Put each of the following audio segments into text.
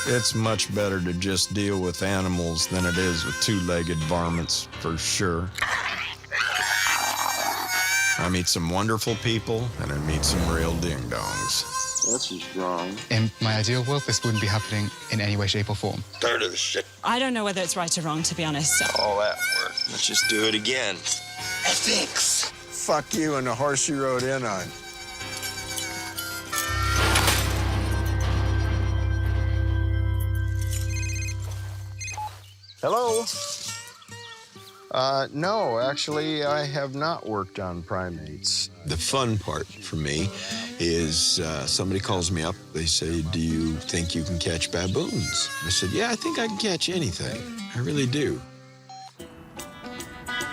It's much better to just deal with animals than it is with two-legged varmints, for sure. I meet some wonderful people, and I meet some real ding-dongs. That's just wrong. In my ideal world, this wouldn't be happening in any way, shape, or form. Tired of this shit. I don't know whether it's right or wrong, to be honest. All that work. Let's just do it again. Ethics. Fuck you and the horse you rode in on. Hello? No, actually, I have not worked on primates. The fun part for me is somebody calls me up. They say, do you think you can catch baboons? I said, yeah, I think I can catch anything. I really do.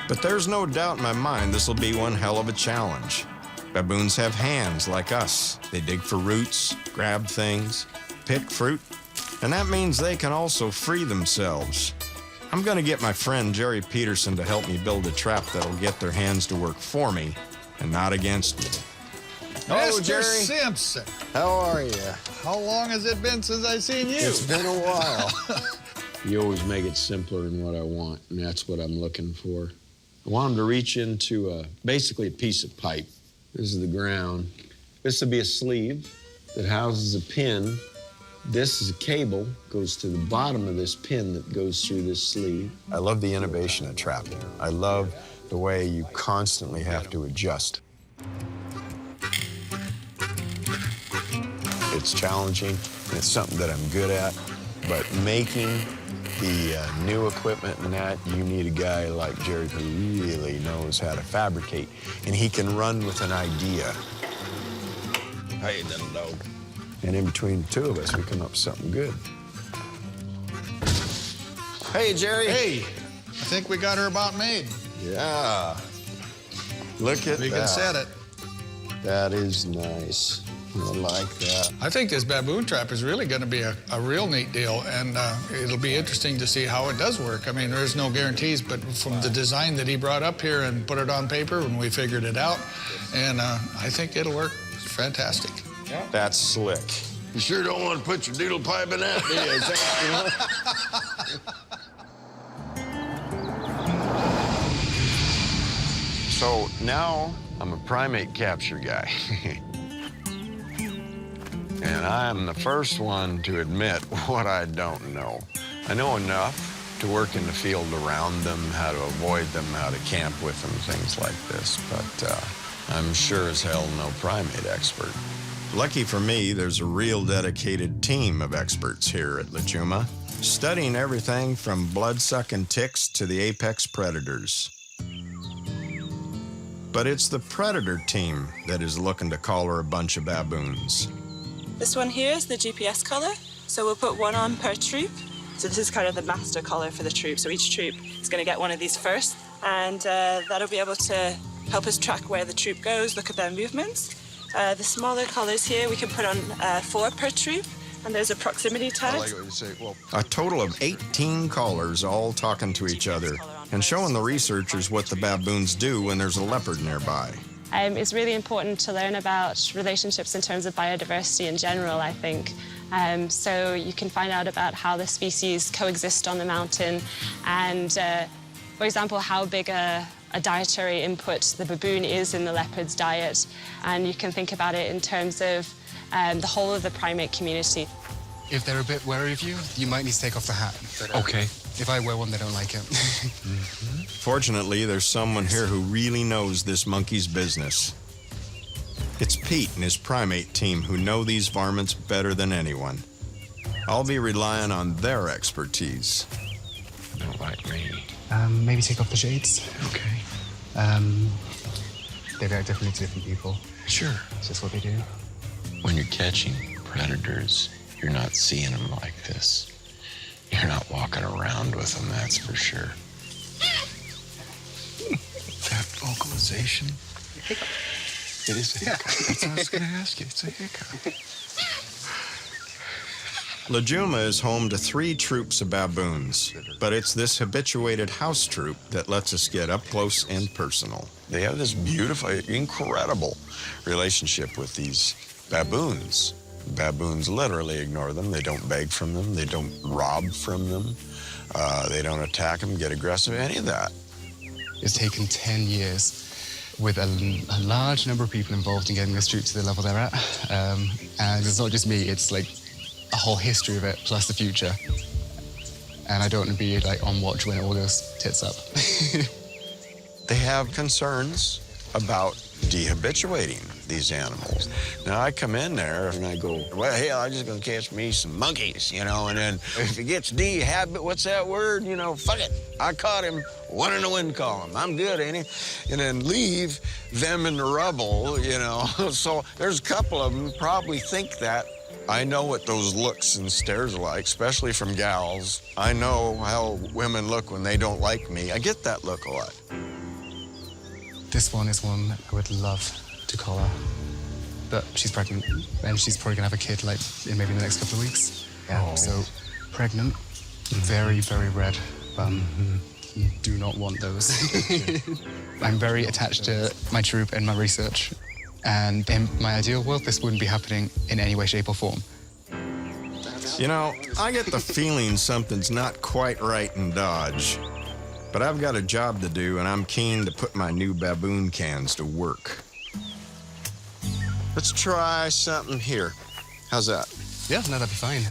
But there's no doubt in my mind this will be one hell of a challenge. Baboons have hands like us. They dig for roots, grab things, pick fruit, and that means they can also free themselves. I'm gonna get my friend Jerry Peterson to help me build a trap that'll get their hands to work for me and not against me. Hello, Mr. Jerry. Simpson. How are you? How long has it been since I seen you? It's been a while. You always make it simpler than what I want, and that's what I'm looking for. I want them to reach into basically a piece of pipe. This is the ground. This would be a sleeve that houses a pin. This is a cable, goes to the bottom of this pin that goes through this sleeve. I love the innovation of trapping. I love the way you constantly have to adjust. It's challenging, and it's something that I'm good at, but making the new equipment and that, you need a guy like Jerry who really knows how to fabricate, and he can run with an idea. Hey, little dog. And in between the two of us, we come up with something good. Hey, Jerry. Hey, I think we got her about made. Yeah. Look at that. We can set it. That is nice. I like that. I think this baboon trap is really going to be a real neat deal, and it'll be interesting to see how it does work. I mean, there's no guarantees, but from the design that he brought up here and put it on paper when we figured it out, and I think it'll work fantastic. That's slick. You sure don't want to put your doodle pipe in that, do you? Is that, So now I'm a primate capture guy. And I'm the first one to admit what I don't know. I know enough to work in the field around them, how to avoid them, how to camp with them, things like this. But I'm sure as hell no primate expert. Lucky for me, there's a real dedicated team of experts here at Lajuma, studying everything from blood-sucking ticks to the apex predators. But it's the predator team that is looking to collar a bunch of baboons. This one here is the GPS collar, so we'll put one on per troop. So this is kind of the master collar for the troop. So each troop is going to get one of these first, and that'll be able to help us track where the troop goes, look at their movements. The smaller collars here, we can put on 4 per troop, and there's a proximity tag. I like what you say. Well, a total of 18 collars all talking to each other and showing the researchers what the baboons do when there's a leopard nearby. It's really important to learn about relationships in terms of biodiversity in general, I think. So you can find out about how the species coexist on the mountain and, for example, how big a dietary input the baboon is in the leopard's diet. And you can think about it in terms of the whole of the primate community. If they're a bit wary of you, you might need to take off the hat. But, Okay. If I wear one, they don't like it. Fortunately, there's someone here who really knows this monkey's business. It's Pete and his primate team who know these varmints better than anyone. I'll be relying on their expertise. don't like me. Maybe take off the shades. Okay. They react differently to different people. Sure. It's just what they do. When you're catching predators, you're not seeing them like this. You're not walking around with them, that's for sure. That vocalization. It is a hiccup. That's what I was going to ask you. It's a hiccup. Lajuma is home to 3 troops of baboons, but it's this habituated house troop that lets us get up close and personal. They have this beautiful, incredible relationship with these baboons. Baboons literally ignore them. They don't beg from them. They don't rob from them. They don't attack them, get aggressive, any of that. It's taken 10 years with a large number of people involved in getting this troop to the level they're at. And it's not just me, it's like a whole history of it, plus the future. And I don't want to be like on watch when it all goes tits up. They have concerns about dehabituating these animals. Now, I come in there and I go, well, hell, I'm just gonna catch me some monkeys, you know, and then if it gets what's that word? You know, fuck it. I caught him, one in the wind column. I'm good, ain't he? And then leave them in the rubble, you know. So there's a couple of them probably think that. I know what those looks and stares are like, especially from gals. I know how women look when they don't like me. I get that look a lot. This one is one I would love to collar, but she's pregnant, and she's probably gonna have a kid like in maybe the next couple of weeks. Yeah, Oh. so pregnant, very, very red. You do not want those. I'm very attached to my troop and my research, and in my ideal world, this wouldn't be happening in any way, shape, or form. You know, I get the feeling something's not quite right in Dodge. But I've got a job to do, and I'm keen to put my new baboon cans to work. Let's try something here. How's that? Yeah, no, that'd be fine.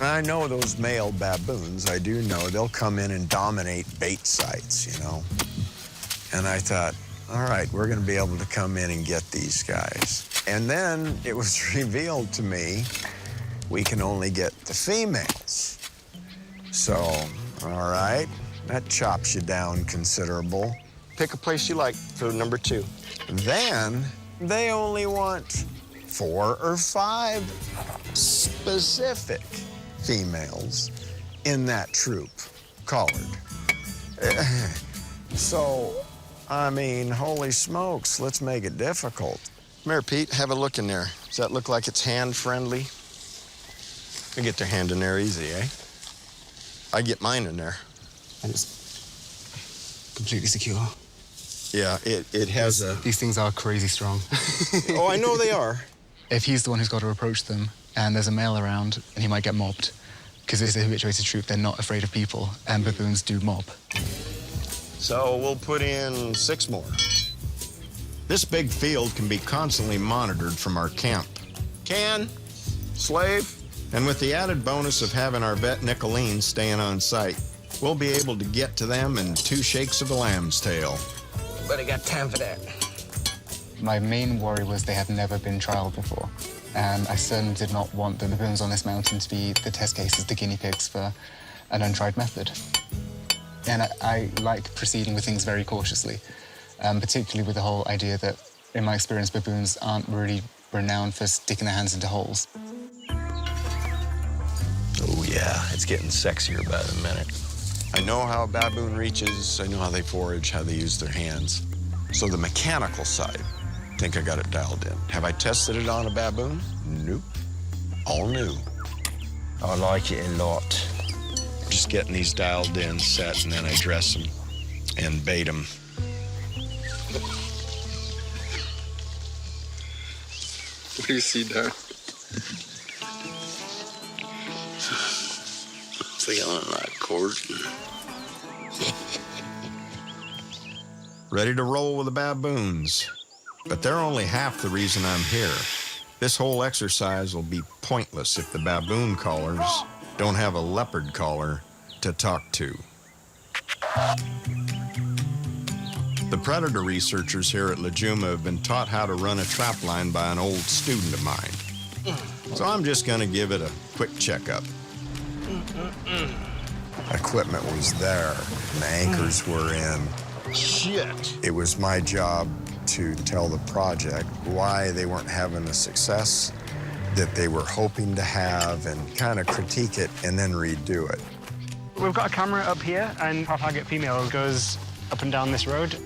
I know those male baboons. I do know they'll come in and dominate bait sites, you know. And I thought, all right, we're going to be able to come in and get these guys. And then it was revealed to me we can only get the females. So, all right. That chops you down considerable. Pick a place you like for number 2. Then they only want 4 or 5 specific females in that troop, collared. So, I mean, holy smokes, let's make it difficult. Come here, Pete, have a look in there. Does that look like it's hand-friendly? They get their hand in there easy, eh? I get mine in there. And it's completely secure. Yeah, it has a... These things are crazy strong. Oh, I know they are. If he's the one who's got to approach them and there's a male around, and he might get mobbed, because it's a habituated troop, they're not afraid of people, and baboons do mob. So we'll put in 6 more. This big field can be constantly monitored from our camp. Can, slave, and with the added bonus of having our vet Nicolene staying on site, we'll be able to get to them in 2 shakes of a lamb's tail. But I got time for that. My main worry was they had never been trialed before, and I certainly did not want the baboons on this mountain to be the test cases, the guinea pigs for an untried method. And I like proceeding with things very cautiously, particularly with the whole idea that, in my experience, baboons aren't really renowned for sticking their hands into holes. Oh, yeah, it's getting sexier by the minute. I know how a baboon reaches, I know how they forage, how they use their hands. So the mechanical side, I think I got it dialed in. Have I tested it on a baboon? Nope. All new. I like it a lot. Just getting these dialed in, set, and then I dress them and bait them. What do you see there? Feeling like courting. Ready to roll with the baboons. But they're only half the reason I'm here. This whole exercise will be pointless if the baboon callers don't have a leopard caller to talk to. The predator researchers here at Lajuma have been taught how to run a trap line by an old student of mine. So I'm just gonna give it a quick checkup. Equipment was there, and the anchors were in. Shit. It was my job to tell the project why they weren't having the success that they were hoping to have and kind of critique it and then redo it. We've got a camera up here, and our target female goes up and down this road.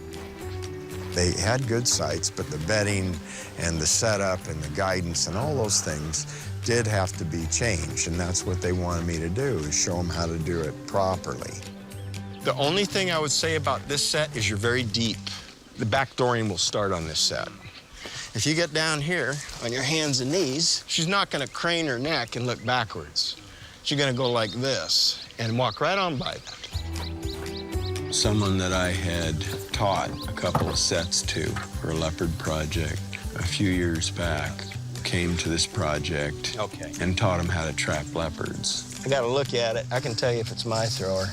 They had good sites, but the vetting and the setup and the guidance and all those things did have to be changed, and that's what they wanted me to do, is show them how to do it properly. The only thing I would say about this set is you're very deep. The backdooring will start on this set. If you get down here on your hands and knees, she's not gonna crane her neck and look backwards. She's gonna go like this and walk right on by that. Someone that I had taught a couple of sets to for a Leopard project a few years back came to this project and taught him how to trap leopards. I gotta look at it. I can tell you if it's my thrower.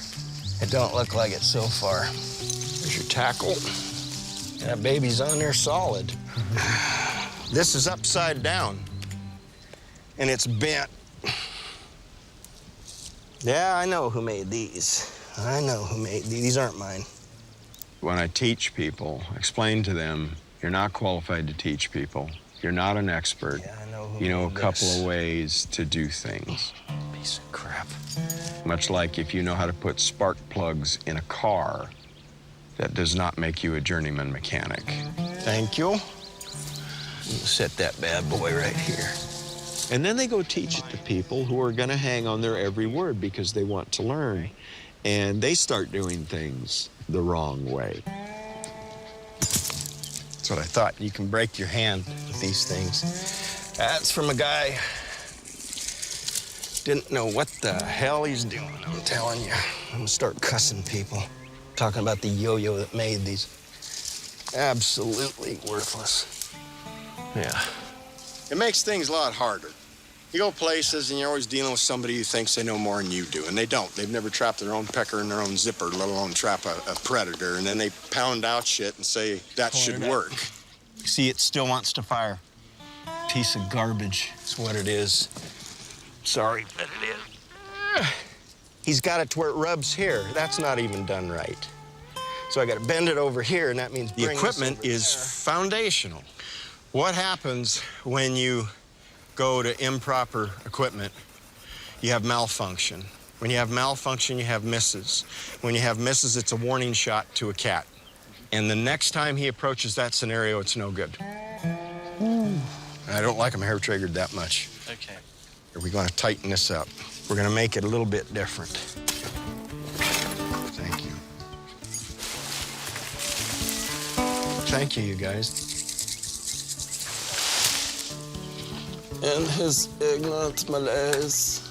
It don't look like it so far. There's your tackle. And that baby's on there solid. This is upside down, and it's bent. Yeah, I know who made these. I know who made these. These aren't mine. When I teach people, I explain to them, you're not qualified to teach people. You're not an expert. Yeah, I know who you know a made couple this. of ways to do things. Piece of crap. Much like if you know how to put spark plugs in a car, that does not make you a journeyman mechanic. Thank you. Set that bad boy right here. And then they go teach it to people who are going to hang on their every word because they want to learn. And they start doing things the wrong way. That's what I thought. You can break your hand with these things. That's from a guy didn't know what the hell he's doing, I'm telling you. I'm gonna start cussing people. Talking about the yo-yo that made these. Absolutely worthless. Yeah. It makes things a lot harder. You go places and you're always dealing with somebody who thinks they know more than you do, and they don't. They've never trapped their own pecker in their own zipper, let alone trap a predator, and then they pound out shit and say that should work. See, it still wants to fire. Piece of garbage. That's what it is. Sorry, but it is. He's got it to where it rubs here. That's not even done right. So I got to bend it over here, and that means the equipment is foundational. What happens when you go to improper equipment? You have malfunction. When you have malfunction, you have misses. When you have misses, it's a warning shot to a cat. And the next time he approaches that scenario, it's no good. I don't like him hair triggered that much. Okay. We're going to tighten this up. We're going to make it a little bit different. Thank you. Thank you, you guys. In his ignorant malaise,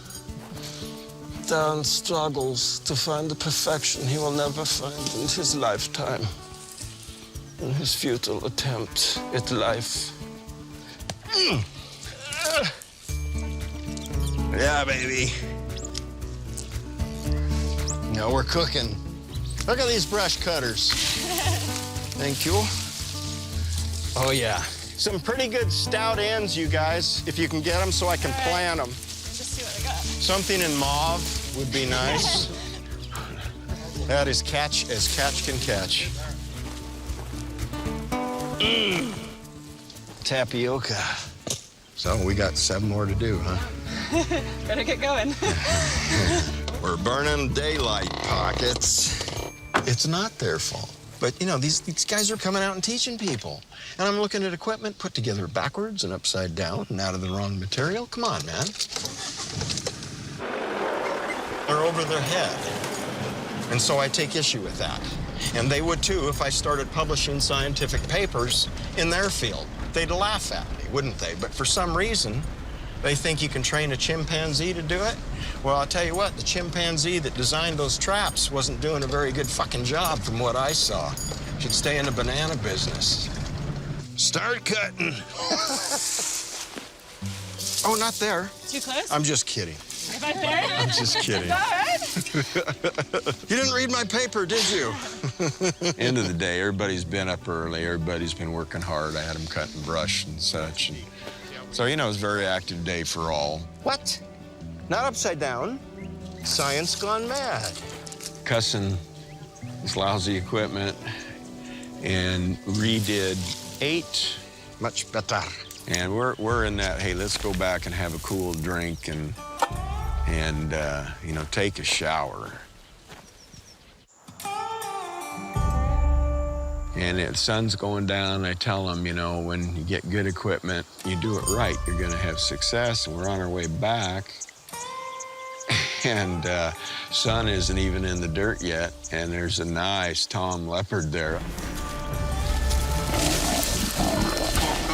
Dan struggles to find the perfection he will never find in his lifetime. In his futile attempt at life. Yeah, baby. Now we're cooking. Look at these brush cutters. Thank you. Oh, yeah. Some pretty good stout ends, you guys, if you can get them so I can plan them. Just see what I got. Something in mauve would be nice. That is catch as catch can catch. Tapioca. So we got 7 more to do, huh? Better get going. We're burning daylight pockets. It's not their fault. But, you know, these guys are coming out and teaching people. And I'm looking at equipment put together backwards and upside down and out of the wrong material. Come on, man. They're over their head. And so I take issue with that. And they would, too, if I started publishing scientific papers in their field. They'd laugh at me, wouldn't they? But for some reason, they think you can train a chimpanzee to do it. Well, I'll tell you what, the chimpanzee that designed those traps wasn't doing a very good fucking job from what I saw. Should stay in the banana business. Start cutting. Oh, not there. Too close? I'm just kidding. Am I there? I'm just kidding. All right. You didn't read my paper, did you? End of the day, everybody's been up early, everybody's been working hard. I had them cut and brush and such. And so, you know, it was a very active day for all. What? Not upside down. Science gone mad. Cussing this lousy equipment and redid 8. Much better. And we're in that, hey, let's go back and have a cool drink and you know, take a shower. And the sun's going down. I tell them, you know, when you get good equipment, you do it right, you're gonna have success. And we're on our way back. And sun isn't even in the dirt yet. And there's a nice Tom leopard there.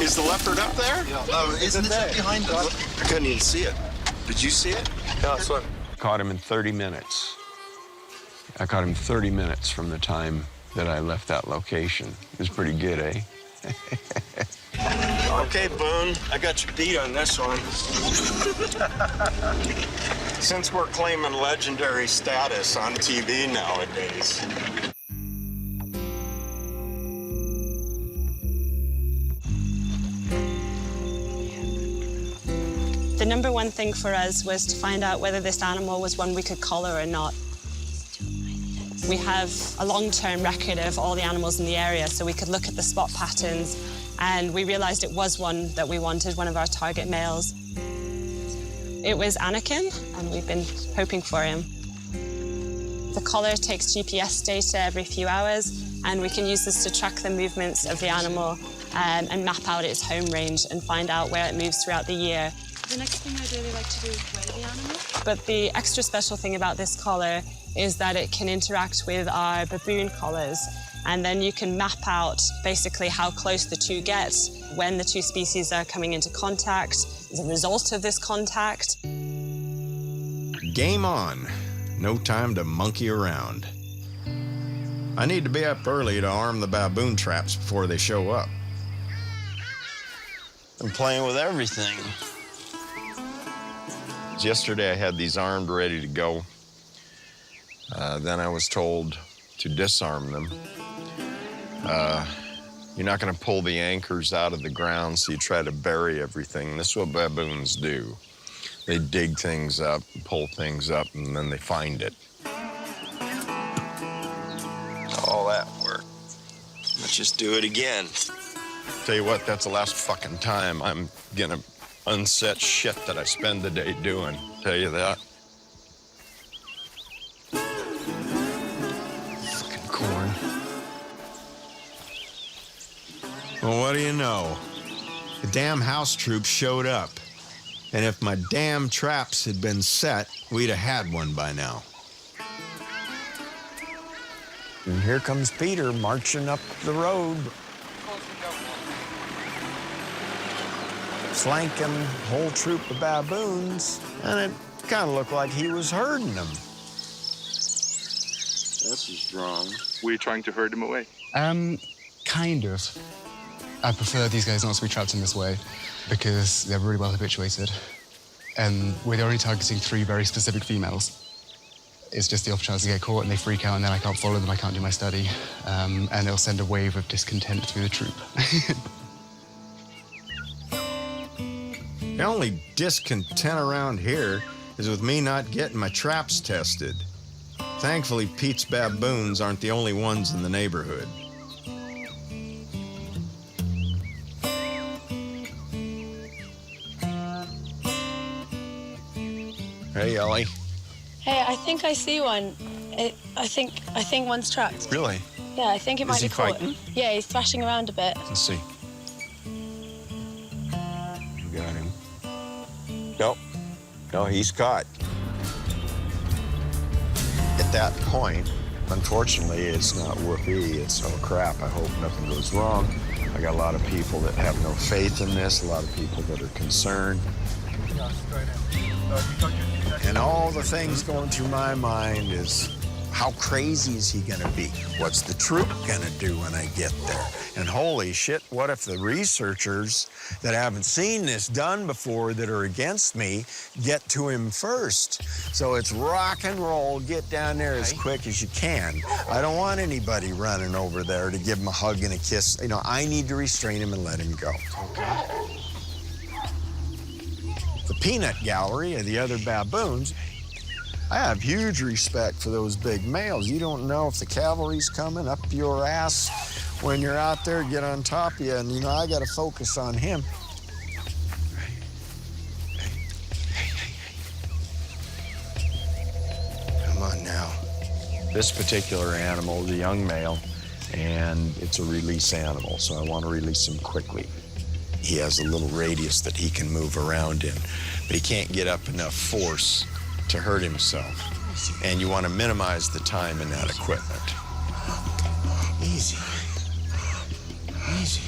Is the leopard up there? Yeah. Oh, isn't it behind us? I couldn't even see it. Did you see it? Yeah, I saw it. Caught him in 30 minutes. I caught him 30 minutes from the time that I left that location. It was pretty good, eh? Okay, Boone, I got you beat on this one. Since we're claiming legendary status on TV nowadays. The number one thing for us was to find out whether this animal was one we could collar or not. We have a long-term record of all the animals in the area, so we could look at the spot patterns, and we realized it was one that we wanted, one of our target males. It was Anakin, and we've been hoping for him. The collar takes GPS data every few hours, and we can use this to track the movements of the animal and map out its home range and find out where it moves throughout the year. The next thing I'd really like to do is weigh the animal. But the extra special thing about this collar is that it can interact with our baboon collars, and then you can map out basically how close the two get, when the two species are coming into contact, as a result of this contact. Game on. No time to monkey around. I need to be up early to arm the baboon traps before they show up. I'm playing with everything. Yesterday I had these armed, ready to go. Then I was told to disarm them. You're not gonna pull the anchors out of the ground, so you try to bury everything. This is what baboons do. They dig things up, pull things up, and then they find it. All that work. Let's just do it again. Tell you what, that's the last fucking time I'm gonna unset shit that I spend the day doing. Tell you that. Fucking corn. Well, what do you know? The damn house troops showed up. And if my damn traps had been set, we'd have had one by now. And here comes Peter marching up the road. Flanking a whole troop of baboons, and it kind of looked like he was herding them. This is wrong. We're trying to herd them away. Kind of. I prefer these guys not to be trapped in this way because they're really well habituated. And we're only targeting 3 very specific females. It's just the off chance to get caught and they freak out and then I can't follow them, I can't do my study. And it'll send a wave of discontent through the troop. The only discontent around here is with me not getting my traps tested. Thankfully, Pete's baboons aren't the only ones in the neighborhood. Hey, Ellie. Hey, I think I see one. I think one's trapped. Really? Yeah, I think it might Is he be caught. fighting? Yeah, he's thrashing around a bit. Let's see. You got him. Nope. No, he's caught. At that point, unfortunately, it's not whoopee, it's oh crap, I hope nothing goes wrong. I got a lot of people that have no faith in this, a lot of people that are concerned. And all the things going through my mind is, how crazy is he gonna be? What's the troop gonna do when I get there? And holy shit, what if the researchers that haven't seen this done before that are against me get to him first? So it's rock and roll, get down there as quick as you can. I don't want anybody running over there to give him a hug and a kiss. You know, I need to restrain him and let him go. Okay. The peanut gallery of the other baboons, I have huge respect for those big males. You don't know if the cavalry's coming up your ass when you're out there, get on top of you, and you know, I gotta focus on him. Come on now. This particular animal is a young male, and it's a release animal, so I want to release him quickly. He has a little radius that he can move around in, but he can't get up enough force to hurt himself. And you want to minimize the time in that equipment. Easy. Easy.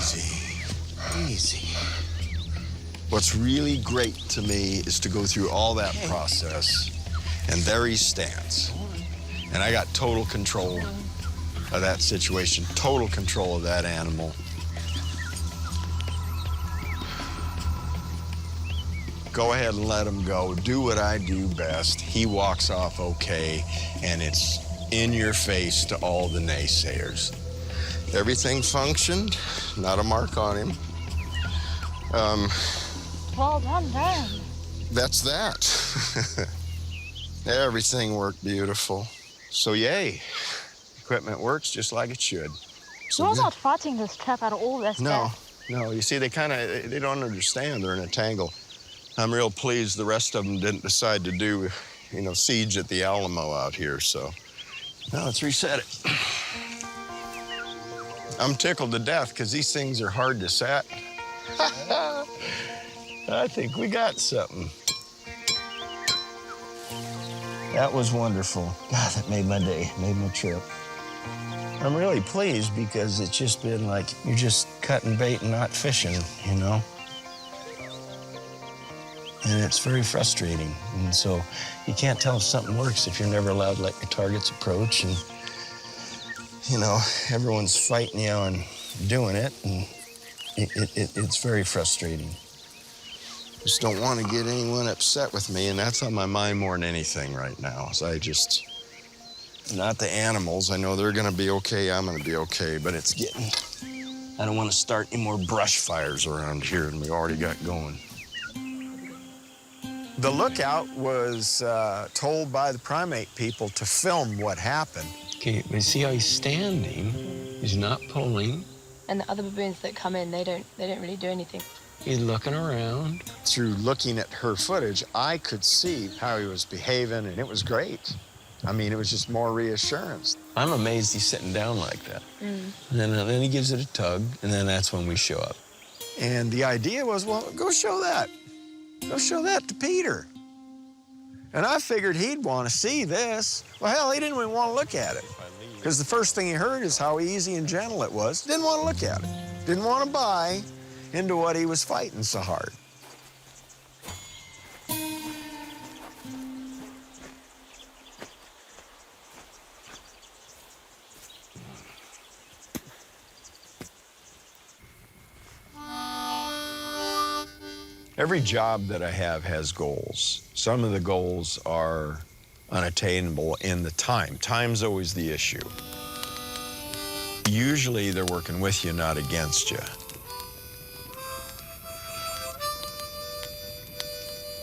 Easy, easy. What's really great to me is to go through all that process, and there he stands. And I got total control of that situation, total control of that animal. Go ahead and let him go. Do what I do best. He walks off okay, and it's in your face to all the naysayers. Everything functioned, not a mark on him. Well done, Dairen. That's that. Everything worked beautiful. So yay, equipment works just like it should. So You're good. not fighting this trap at all, that's No, no, you see, they don't understand. They're in a tangle. I'm real pleased the rest of them didn't decide to do, siege at the Alamo out here, so. Now let's reset it. I'm tickled to death because these things are hard to set. I think we got something. That was wonderful. God, that made my day, made my trip. I'm really pleased because it's just been like you're just cutting bait and not fishing, And it's very frustrating. And so you can't tell if something works if you're never allowed to let your targets approach. And, everyone's fighting you on doing it. And it's very frustrating. Just don't want to get anyone upset with me. And that's on my mind more than anything right now. So not the animals. I know they're going to be okay. I'm going to be okay. But it's I don't want to start any more brush fires around here than we already got going. The lookout was told by the primate people to film what happened. Okay, but see how he's standing? He's not pulling. And the other baboons that come in, they don't really do anything. He's looking around. Through looking at her footage, I could see how he was behaving, and it was great. I mean, it was just more reassurance. I'm amazed he's sitting down like that. And then he gives it a tug, and then that's when we show up. And the idea was, well, go show that. Go show that to Peter. And I figured he'd want to see this. Well, hell, he didn't even want to look at it. Because the first thing he heard is how easy and gentle it was. Didn't want to look at it. Didn't want to buy into what he was fighting so hard. Every job that I have has goals. Some of the goals are unattainable in the time. Time's always the issue. Usually they're working with you, not against you.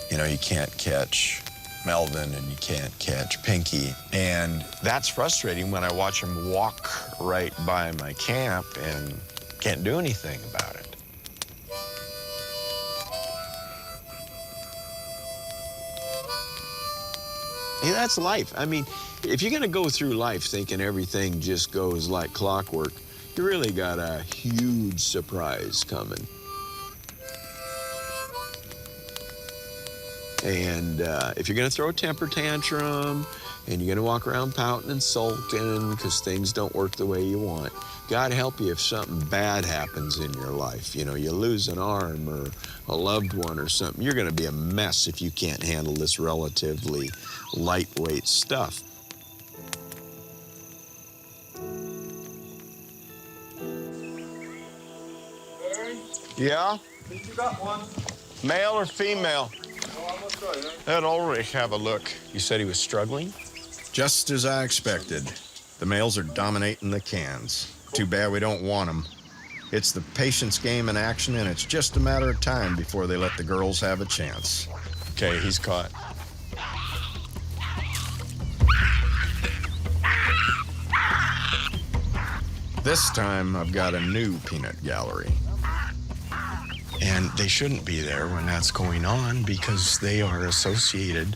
You can't catch Melvin and you can't catch Pinky. And that's frustrating when I watch them walk right by my camp and can't do anything about it. Hey, that's life. I mean, if you're going to go through life thinking everything just goes like clockwork, you really got a huge surprise coming. And if you're going to throw a temper tantrum and you're going to walk around pouting and sulking because things don't work the way you want, God help you if something bad happens in your life. You lose an arm or a loved one or something. You're going to be a mess if you can't handle this relatively lightweight stuff. Yeah? I think you got one. Male or female? Let Ulrich have a look. You said he was struggling? Just as I expected. The males are dominating the cans. Too bad we don't want them. It's the patience game in action, and it's just a matter of time before they let the girls have a chance. Okay, he's caught. This time, I've got a new peanut gallery. And they shouldn't be there when that's going on because they are associated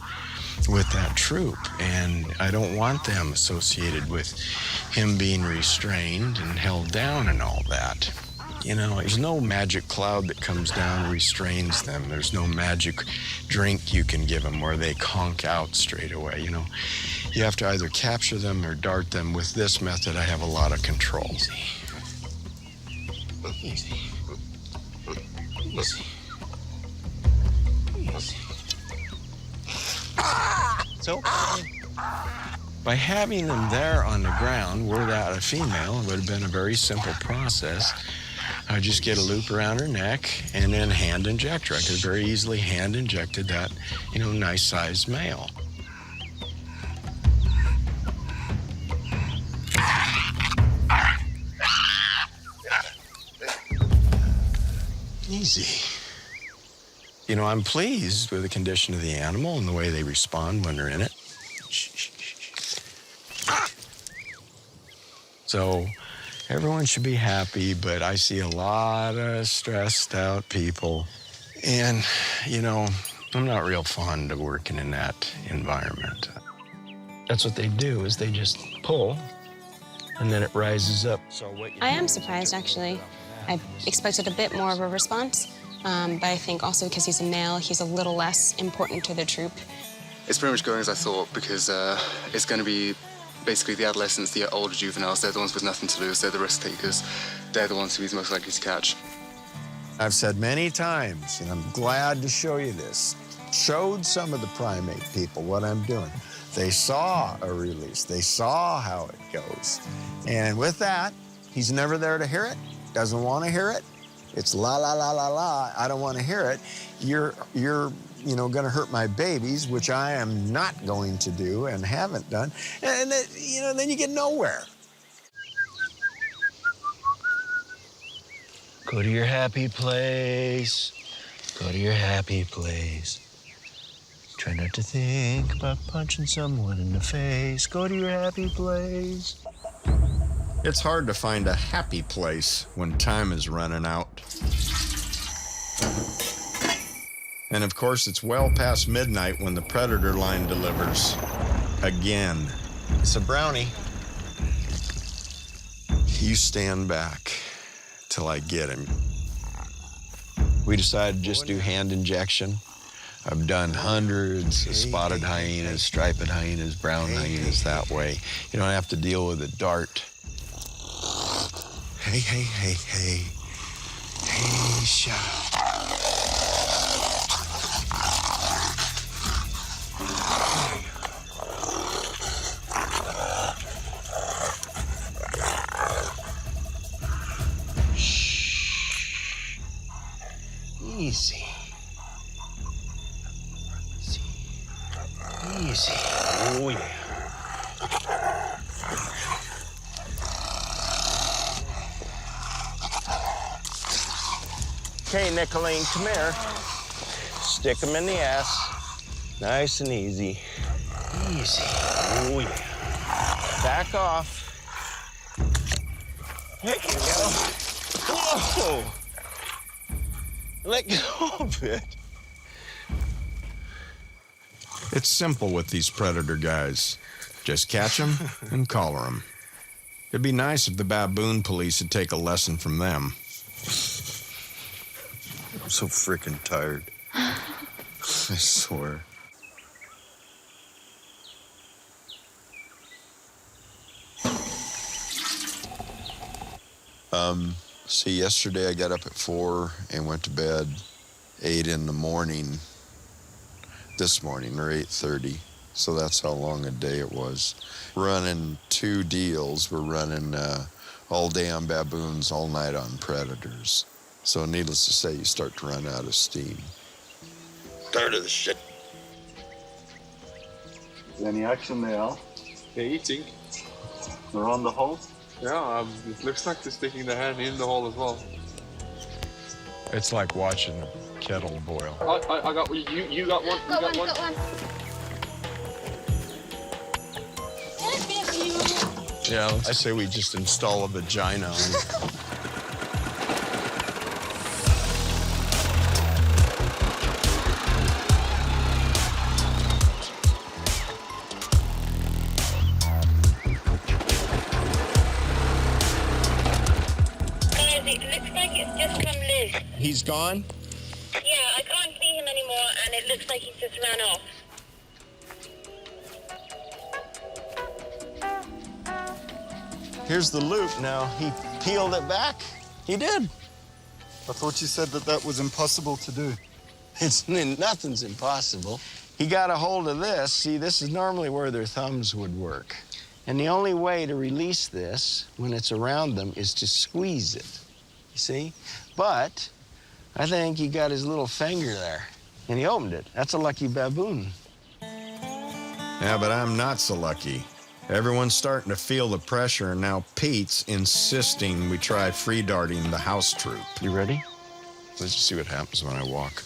with that troop. And I don't want them associated with him being restrained and held down and all that. There's no magic cloud that comes down and restrains them. There's no magic drink you can give them where they conk out straight away, You have to either capture them or dart them. With this method, I have a lot of control. Easy. Easy. Easy. It's okay. By having them there on the ground, were that a female, it would have been a very simple process. I would just get a loop around her neck and then hand inject her. I could very easily hand injected that, nice sized male. Easy. I'm pleased with the condition of the animal and the way they respond when they're in it. So everyone should be happy, but I see a lot of stressed out people. And, I'm not real fond of working in that environment. That's what they do, is they just pull, and then it rises up. I am surprised, actually. I expected a bit more of a response, but I think also because he's a male, he's a little less important to the troop. It's pretty much going as I thought, because it's going to be basically the adolescents, the older juveniles. They're the ones with nothing to lose. They're the risk takers. They're the ones who he's most likely to catch. I've said many times, and I'm glad to show you this, showed some of the primate people what I'm doing. They saw a release. They saw how it goes. And with that, he's never there to hear it, doesn't want to hear it. It's la, la, la, la, la, I don't want to hear it. You're going to hurt my babies, which I am not going to do and haven't done. And then you get nowhere. Go to your happy place. Go to your happy place. Try not to think about punching someone in the face. Go to your happy place. It's hard to find a happy place when time is running out. And of course, it's well past midnight when the predator line delivers. Again. It's a brownie. You stand back till I get him. We decided to just do hand injection. I've done hundreds of spotted hyenas, striped hyenas, brown hyenas that way. You don't have to deal with a dart. Hey, hey, hey, hey. Hey, shot. Easy. Easy. Oh, yeah. Okay, Nicolene, come here. Stick him in the ass. Nice and easy. Easy. Oh, yeah. Back off. There you go. Whoa. Let go of it. It's simple with these predator guys. Just catch them and collar them. It'd be nice if the baboon police would take a lesson from them. I'm so freaking tired. I swear. See, yesterday I got up at 4 and went to bed 8 in the morning. This morning, or 8:30. So that's how long a day it was. Running 2 deals. We're running all day on baboons, all night on predators. So needless to say, you start to run out of steam. Tired of this shit. Is there any action there, Al? They're eating. They're on the hole? Yeah, it looks like they're sticking their hand in the hole as well. It's like watching a kettle boil. I got you. You got one. Got one. Yeah, I say we just install a vagina on. He's gone? Yeah, I can't see him anymore, and it looks like he's just ran off. Here's the loop now. He peeled it back. He did. I thought you said that was impossible to do. Nothing's impossible. He got a hold of this. See, this is normally where their thumbs would work. And the only way to release this when it's around them is to squeeze it, you see? But I think he got his little finger there, and he opened it. That's a lucky baboon. Yeah, but I'm not so lucky. Everyone's starting to feel the pressure, and now Pete's insisting we try free darting the house troop. You ready? Let's just see what happens when I walk.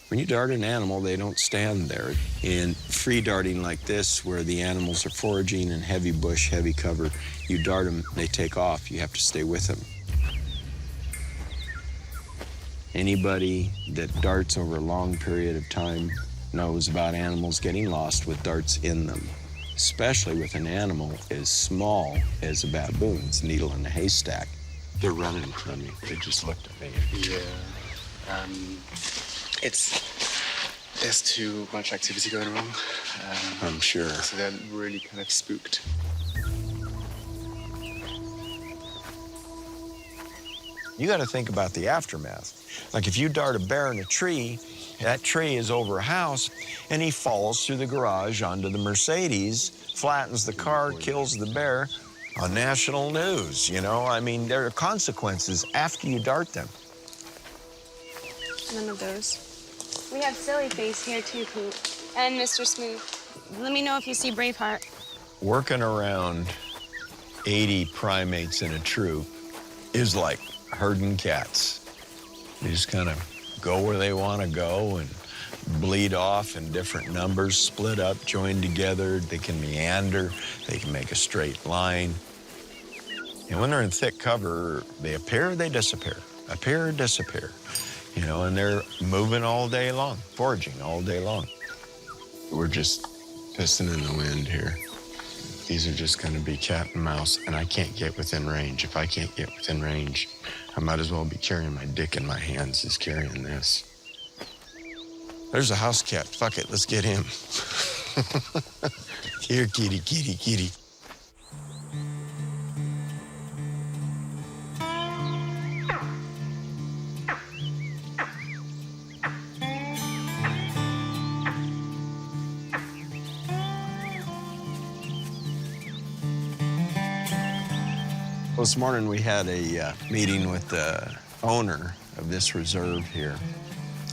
When you dart an animal, they don't stand there. In free darting like this, where the animals are foraging in heavy bush, heavy cover, you dart them, they take off. You have to stay with them. Anybody that darts over a long period of time knows about animals getting lost with darts in them, especially with an animal as small as a baboon's needle in a haystack. They're running from me. They just looked at me. Yeah. There's too much activity going on. I'm sure. So they're really kind of spooked. You got to think about the aftermath. Like if you dart a bear in a tree, that tree is over a house, and he falls through the garage onto the Mercedes, flattens the car, kills the bear. On national news, you know? I mean, there are consequences after you dart them. None of those. We have Silly Face here too, Pete. And Mr. Smooth. Let me know if you see Braveheart. Working around 80 primates in a troop is like herding cats. They just kind of go where they want to go and bleed off in different numbers, split up, join together. They can meander. They can make a straight line. And when they're in thick cover, they appear, they disappear. Appear, disappear. You know, and they're moving all day long, foraging all day long. We're just pissing in the wind here. These are just gonna be cat and mouse, and I can't get within range. If I can't get within range, I might as well be carrying my dick in my hands as carrying this. There's a house cat. Fuck it, let's get him. Here, kitty, kitty, kitty. This morning we had a meeting with the owner of this reserve here.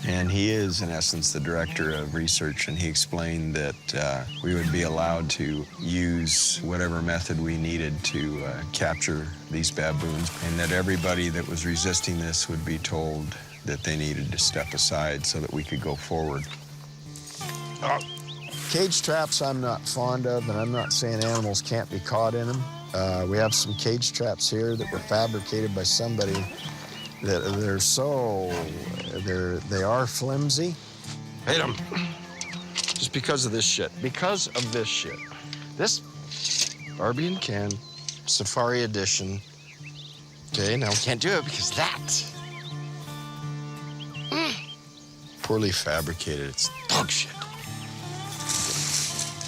And he is, in essence, the director of research, and he explained that we would be allowed to use whatever method we needed to capture these baboons, and that everybody that was resisting this would be told that they needed to step aside so that we could go forward. Cage traps I'm not fond of, and I'm not saying animals can't be caught in them. We have some cage traps here that were fabricated by somebody that they are flimsy. Hate them. Just because of this shit. Because of this shit. This Barbie and Ken Safari Edition. Okay, now we can't do it because that. Poorly fabricated. It's dog shit.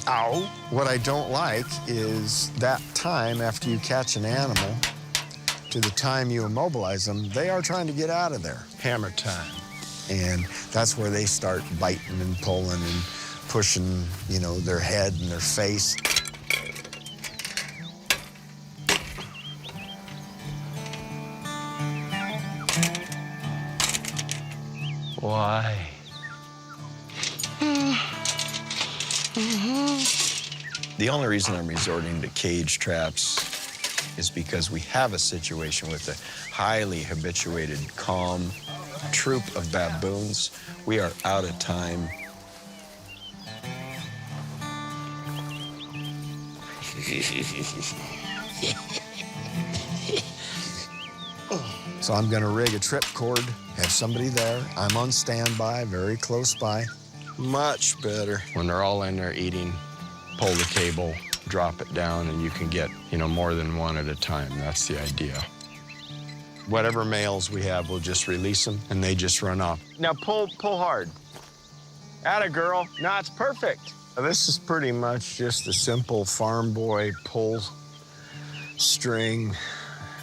Ow. What I don't like is that time after you catch an animal to the time you immobilize them, they are trying to get out of there. Hammer time. And that's where they start biting and pulling and pushing, you know, their head and their face. Why? The only reason I'm resorting to cage traps is because we have a situation with a highly habituated, calm troop of baboons. We are out of time. So I'm gonna rig a trip cord, have somebody there. I'm on standby, very close by. Much better when they're all in there eating. Pull the cable, drop it down, and you can get, you know, more than one at a time. That's the idea. Whatever males we have, we'll just release them, and they just run off. Now pull hard. Atta girl. No, it's perfect. This is pretty much just a simple farm boy pull string,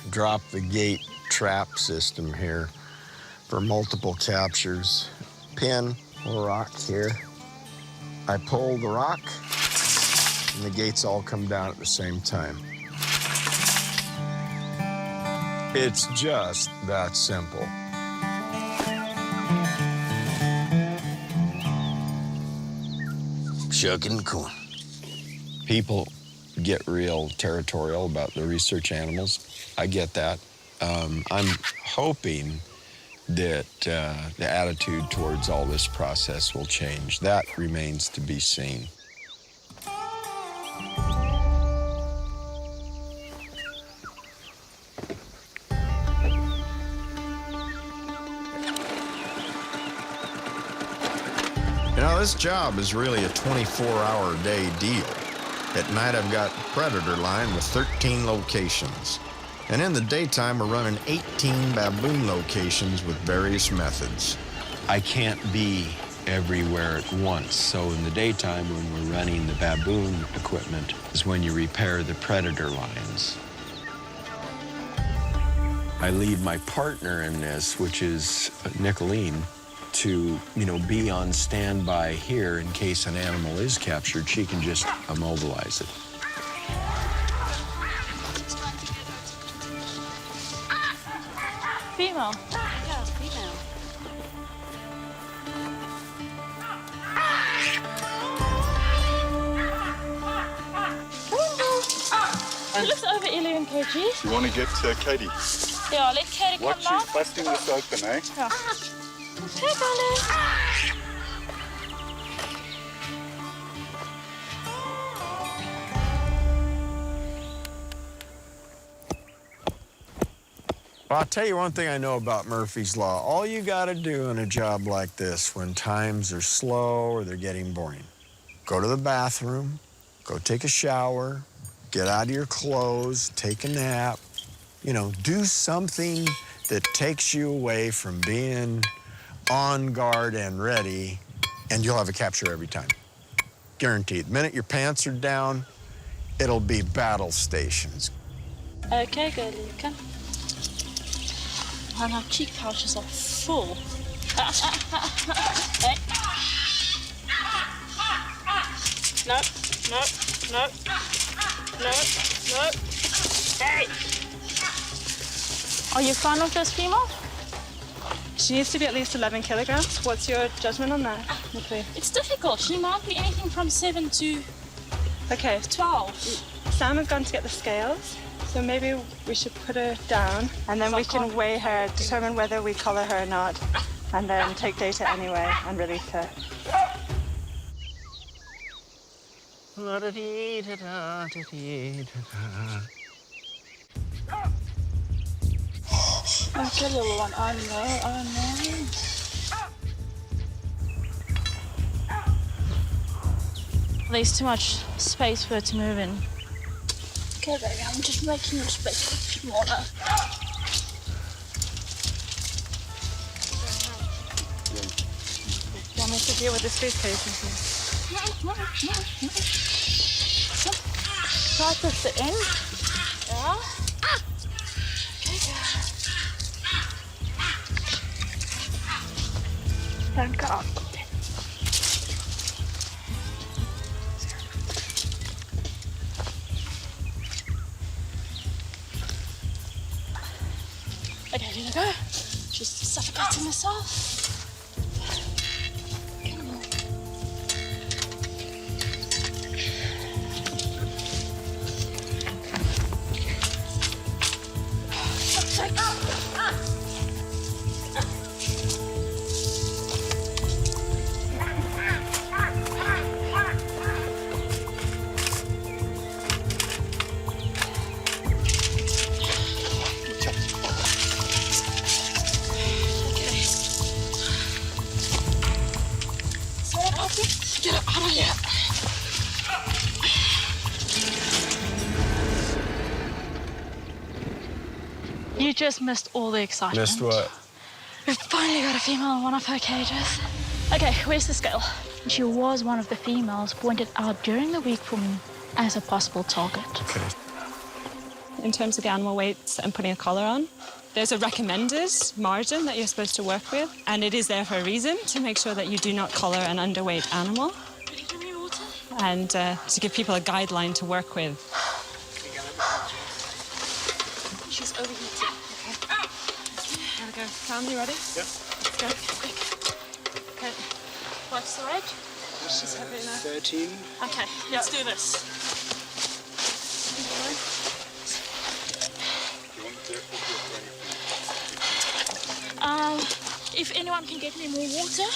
drop the gate trap system here for multiple captures. Pin a rock here. I pull the rock, and the gates all come down at the same time. It's just that simple. Shucking corn. People get real territorial about the research animals. I get that. I'm hoping that the attitude towards all this process will change. That remains to be seen. You know, this job is really a 24-hour-a-day deal. At night, I've got predator line with 13 locations. And in the daytime, we're running 18 baboon locations with various methods. I can't be everywhere at once. So in the daytime, when we're running the baboon equipment, is when you repair the predator lines. I leave my partner in this, which is Nicolene, to, be on standby here in case an animal is captured. She can just immobilize it. Female. Yeah, female. She looks over 11 kg. You want to get Katie? Yeah, let Katie come Watch now. you busting this open, eh? Yeah. Okay, darling. Well, I'll tell you one thing I know about Murphy's Law. All you got to do in a job like this, when times are slow or they're getting boring, go to the bathroom, go take a shower, get out of your clothes, take a nap. Do something that takes you away from being on guard and ready, and you'll have a capture every time. Guaranteed. The minute your pants are down, it'll be battle stations. Okay, girlie, come. And our cheek pouches are full. Hey. No, no, no, no, no. Hey! Are you fine with this female? She needs to be at least 11 kilograms. What's your judgment on that? Okay. It's difficult. She might be anything from 7 to 12. Sam has gone to get the scales, so maybe we should put her down, and then we can weigh her, determine whether we collar her or not, and then take data anyway and release her. Okay, little one. I know. There's too much space for her to move in. Okay, baby, I'm just making your space a bit smaller. You want me to deal with the suitcases? Right at the end. Yeah. Don't go up. Okay, here we go. Just suffocating myself. Come on. Get it out of here. You just missed all the excitement. Missed what? We've finally got a female in one of her cages. Okay, where's the scale? She was one of the females pointed out during the week for me as a possible target. Okay. in terms of the animal weights and putting a collar on. There's a recommended margin that you're supposed to work with, and it is there for a reason, to make sure that you do not collar an underweight animal. And to give people a guideline to work with. She's overheating. Okay. Gotta go. Calm, you ready? Yep. Let's go. Quick. Okay. What's the weight? She's happy now. 13. Okay, let's do this. If anyone can get me more water.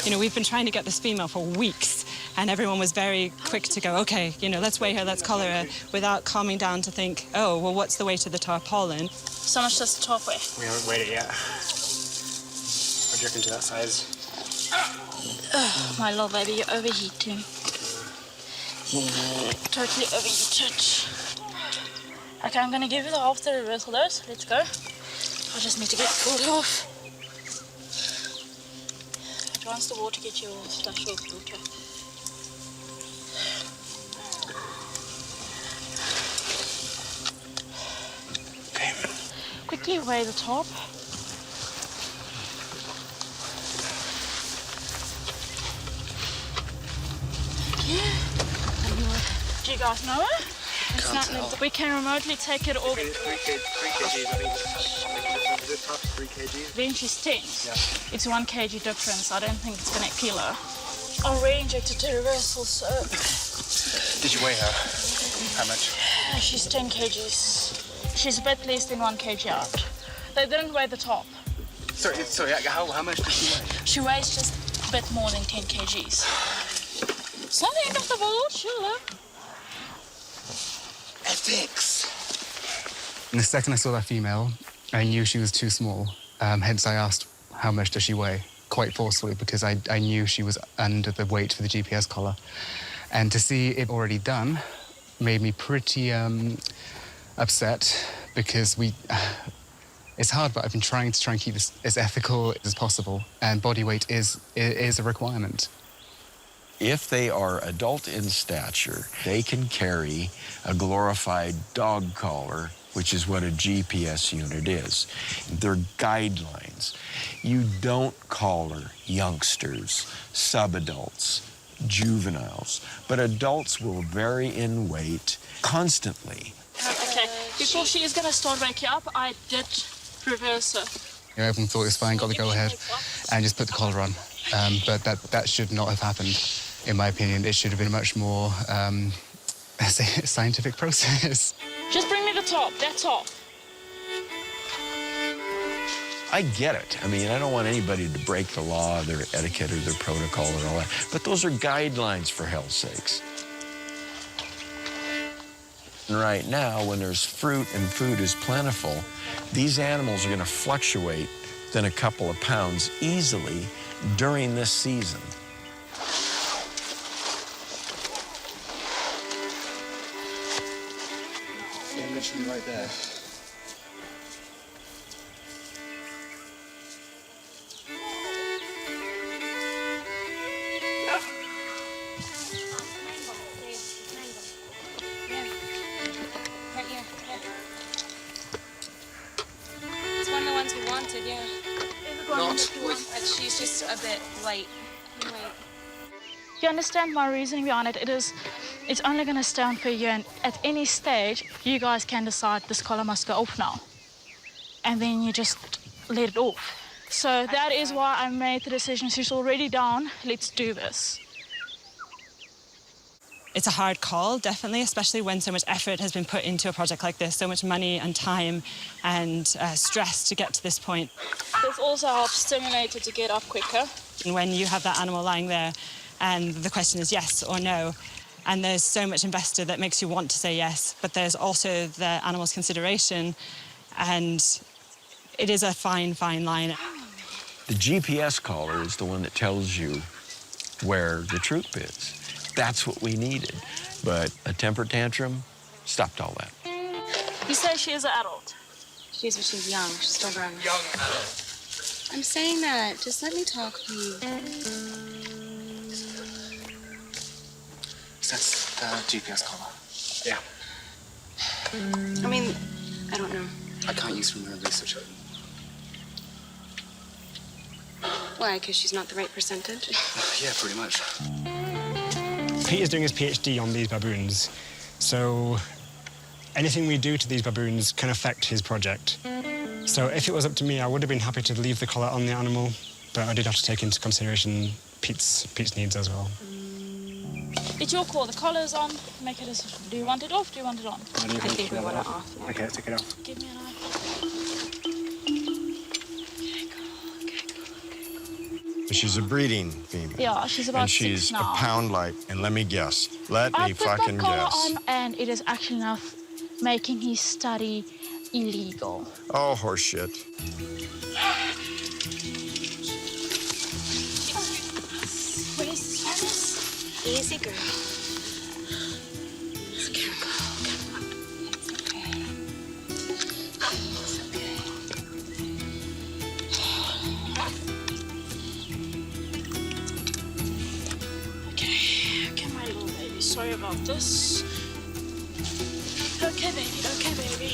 You know, we've been trying to get this female for weeks, and everyone was very quick to go, okay, you know, let's weigh her, let's collar her, without calming down to think, oh, well, what's the weight of the tarpaulin? So much does the top weigh? We haven't weighed it yet. What do you reckon to that size? My little baby, you're overheating. Totally overheated. Okay, I'm gonna give you the half the reversal dose. Let's go. I just need to get cooled off. Once the water gets your splash of water. Okay. Quickly weigh the top. Do you guys know it? It's not. We can remotely take it off. 3 kgs, I think. The top's 3 kgs. Then she's 10. Yeah. It's 1 kg difference. I don't think it's going to kill her. I'll re-inject it to reversal, so... Did you weigh her? How much? She's 10 kgs. She's a bit less than 1 kg out. They didn't weigh the top. Sorry, how much does she weigh? She weighs just a bit more than 10 kgs. It's not the end of the world, sure. Ethics. And the second I saw that female, I knew she was too small. Hence I asked, how much does she weigh? Quite forcefully, because I knew she was under the weight for the GPS collar. And to see it already done made me pretty upset, because it's hard, but I've been trying to keep this as ethical as possible, and body weight is a requirement. If they are adult in stature, they can carry a glorified dog collar, which is what a GPS unit is. They're guidelines. You don't collar youngsters, subadults, juveniles, but adults will vary in weight constantly. Okay, before she is going to start waking up, I did reverse her. Everyone thought it was fine, got the go-ahead, and just put the collar on. But that should not have happened, in my opinion. It should have been a much more scientific process. Just bring me the top, that top. I get it. I mean, I don't want anybody to break the law, their etiquette, or their protocol, and all that. But those are guidelines, for hell's sakes. And right now, when there's fruit and food is plentiful, these animals are going to fluctuate within a couple of pounds easily during this season. Yeah, literally right there. It's one of the ones we wanted, yeah. Not. She's just a bit light. You understand my reasoning behind it? It's only going to stay on for a year, and at any stage, you guys can decide this collar must go off now. And then you just let it off. So that is why I made the decision. She's already down. Let's do this. It's a hard call, definitely, especially when so much effort has been put into a project like this, so much money and time and stress to get to this point. This also helps stimulate it to get up quicker. And when you have that animal lying there and the question is yes or no, and there's so much invested that makes you want to say yes, but there's also the animal's consideration, and it is a fine, fine line. The GPS collar is the one that tells you where the troop is. That's what we needed. But a temper tantrum stopped all that. You say she is an adult. She is, but she's young. She's still growing. Young. I'm saying that. Just let me talk, please. That's GPS collar. Yeah. I mean, I don't know. I can't use from her research. Why? Because she's not the right percentage? Yeah, pretty much. Peter's doing his PhD on these baboons, so anything we do to these baboons can affect his project. So if it was up to me, I would have been happy to leave the collar on the animal, but I did have to take into consideration Pete's needs as well. It's your call. The collar's on. Make a decision. Do you want it off? Do you want it on? I think we want it off. Yeah. Okay, take it off. Give me an eye. She's a breeding female. Yeah, she's about and she's 6 now. a pound light. And let me guess. Let I me put fucking that collar guess. on, and it is actually now making his study illegal. Oh, horseshit. Easy, girl. Okay, my little baby. Sorry about this. Okay, baby. Okay, baby.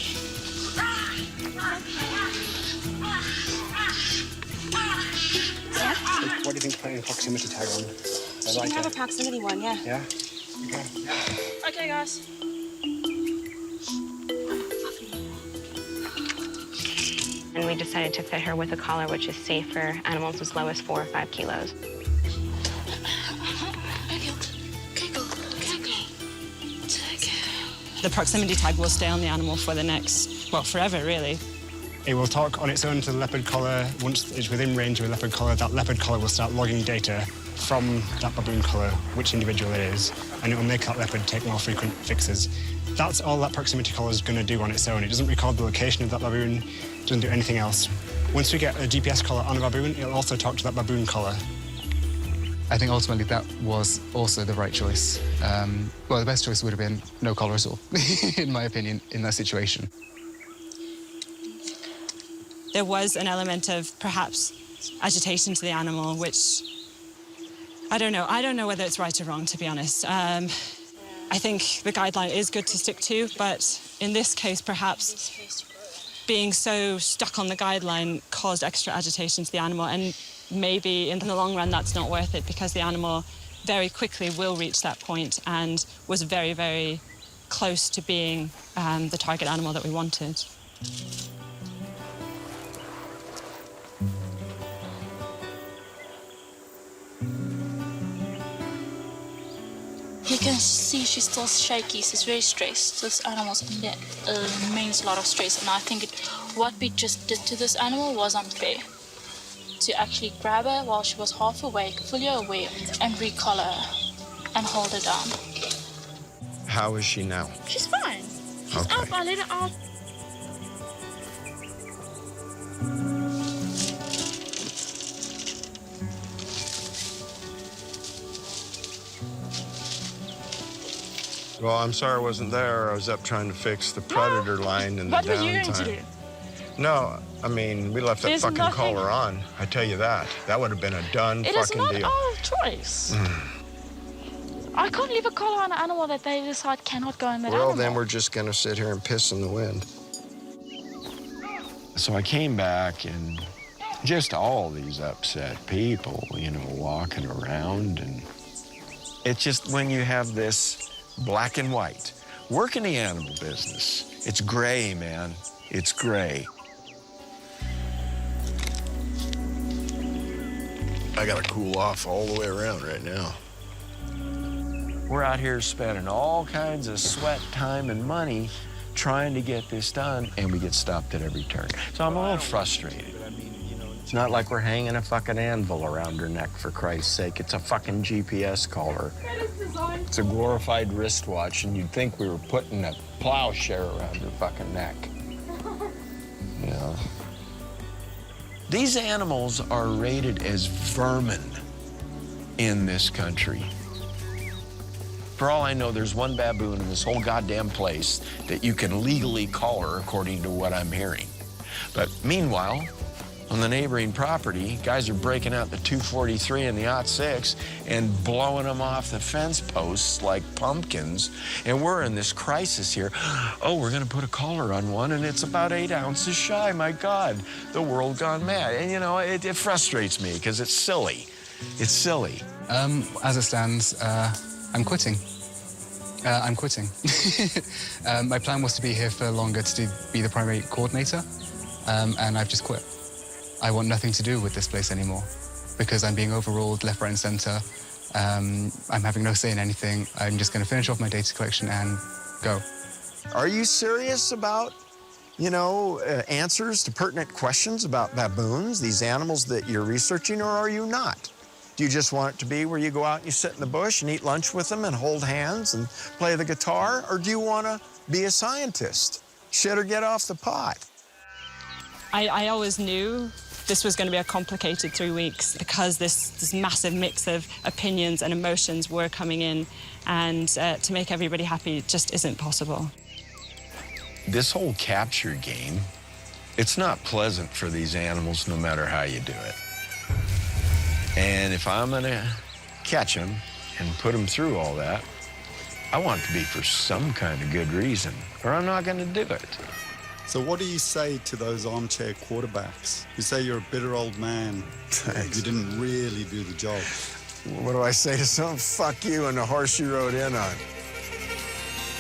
What do you think putting a proximity tag on? She can have a proximity one, yeah. Yeah? Okay. Okay, guys. And we decided to fit her with a collar which is safe for animals as low as 4 or 5 kilos. The proximity tag will stay on the animal for the next, well, forever, really. It will talk on its own to the leopard collar. Once it's within range of a leopard collar, that leopard collar will start logging data from that baboon collar, which individual it is, and it will make that leopard take more frequent fixes. That's all that proximity collar is going to do on its own. It doesn't record the location of that baboon, doesn't do anything else. Once we get a GPS collar on a baboon, it'll also talk to that baboon collar. I think ultimately that was also the right choice. Well, the best choice would have been no collar at all, in my opinion, in that situation. There was an element of perhaps agitation to the animal, which I don't know. I don't know whether it's right or wrong, to be honest. I think the guideline is good to stick to, but in this case, perhaps being so stuck on the guideline caused extra agitation to the animal, and maybe in the long run that's not worth it, because the animal very quickly will reach that point and was very, very close to being the target animal that we wanted. You can see she's still shaky. She's very stressed. This animal's under immense lot of stress, and I think what we just did to this animal was unfair. To actually grab her while she was half awake, fully aware, and recollar her and hold her down. How is she now? She's fine. She's Okay. up. I let her out. Well, I'm sorry I wasn't there. I was up trying to fix the predator line in the What were downtime. you going to do? No, I mean, we left that There's fucking nothing- collar on. I tell you that. That would have been a done It is fucking not deal. our choice. I can't leave a collar on an animal that they decide cannot go in that Well, animal. then we're just gonna sit here and piss in the wind. So I came back and just all these upset people, you know, walking around, and it's just when you have this black and white. Work in the animal business. It's gray, man. It's gray. I gotta cool off all the way around right now. We're out here spending all kinds of sweat, time, and money trying to get this done, and we get stopped at every turn. So I'm a little frustrated. It's not like we're hanging a fucking anvil around her neck, for Christ's sake. It's a fucking GPS collar. It's a glorified wristwatch, and you'd think we were putting a plowshare around her fucking neck. You know? These animals are rated as vermin in this country. For all I know, there's one baboon in this whole goddamn place that you can legally collar, according to what I'm hearing. But meanwhile, On the neighboring property, guys are breaking out the 243 and the .06 and blowing them off the fence posts like pumpkins. And we're in this crisis here. Oh, we're going to put a collar on one, and it's about 8 ounces shy. My God, the world gone mad. And, you know, it frustrates me because it's silly. It's silly. As it stands, I'm quitting. I'm quitting. My plan was to be here for longer to be the primary coordinator, and I've just quit. I want nothing to do with this place anymore because I'm being overruled left, right, and center. I'm having no say in anything. I'm just going to finish off my data collection and go. Are you serious about, you know, answers to pertinent questions about baboons, these animals that you're researching, or are you not? Do you just want it to be where you go out and you sit in the bush and eat lunch with them and hold hands and play the guitar, or do you want to be a scientist? Shit or get off the pot? I always knew this was going to be a complicated 3 weeks because this massive mix of opinions and emotions were coming in, and to make everybody happy just isn't possible. This whole capture game, it's not pleasant for these animals no matter how you do it. And if I'm going to catch them and put them through all that, I want it to be for some kind of good reason, or I'm not going to do it. So what do you say to those armchair quarterbacks? You say you're a bitter old man. Thanks. You didn't really do the job. What do I say to someone? Fuck you and the horse you rode in on.